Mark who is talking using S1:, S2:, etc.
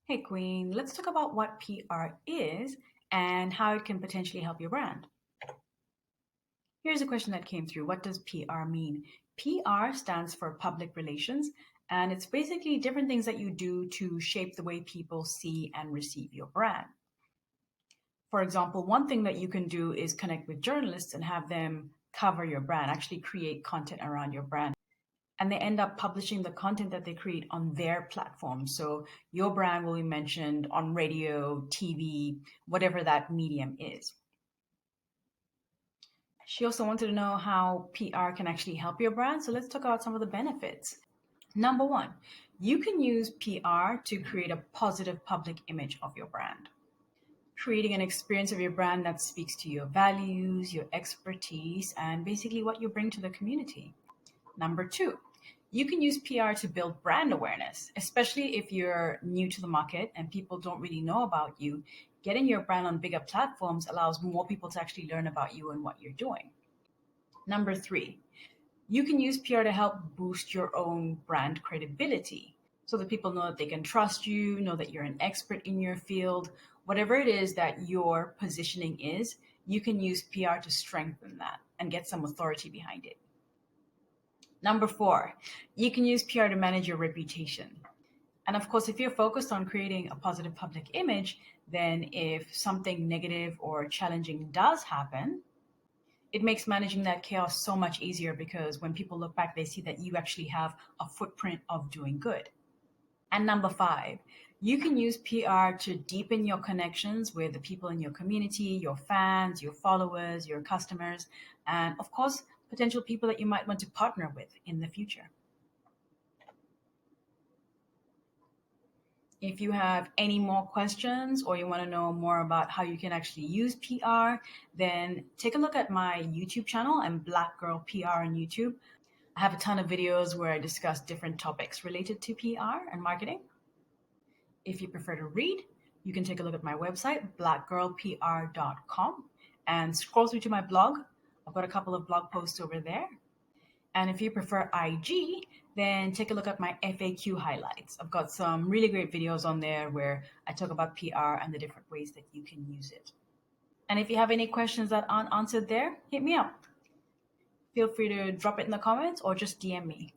S1: Hey, Queen, let's talk about what PR is and how it can potentially help your brand. Here's a question that came through. What does PR mean? PR stands for public relations, and it's basically different things that you do to shape the way people see and receive your brand. For example, one thing that you can do is connect with journalists and have them cover your brand, actually create content around your brand. And they end up publishing the content that they create on their platform. So your brand will be mentioned on radio, TV, whatever that medium is. She also wanted to know how PR can actually help your brand. So let's talk about some of the benefits. Number one, you can use PR to create a positive public image of your brand, creating an experience of your brand that speaks to your values, your expertise, and basically what you bring to the community. Number two, you can use PR to build brand awareness, especially if you're new to the market and people don't really know about you. Getting your brand on bigger platforms allows more people to actually learn about you and what you're doing. Number three, you can use PR to help boost your own brand credibility so that people know that they can trust you, know that you're an expert in your field. Whatever it is that your positioning is, you can use PR to strengthen that and get some authority behind it. Number four, you can use PR to manage your reputation. And of course, if you're focused on creating a positive public image, then if something negative or challenging does happen, it makes managing that chaos so much easier because when people look back, they see that you actually have a footprint of doing good. And number five, you can use PR to deepen your connections with the people in your community, your fans, your followers, your customers, and of course, potential people that you might want to partner with in the future. If you have any more questions or you want to know more about how you can actually use PR, then take a look at my YouTube channel. I'm Black Girl PR on YouTube. I have a ton of videos where I discuss different topics related to PR and marketing. If you prefer to read, you can take a look at my website, blackgirlpr.com, and scroll through to my blog. I've got a couple of blog posts over there. And if you prefer IG, then take a look at my FAQ highlights. I've got some really great videos on there where I talk about PR and the different ways that you can use it. And if you have any questions that aren't answered there, hit me up. Feel free to drop it in the comments or just DM me.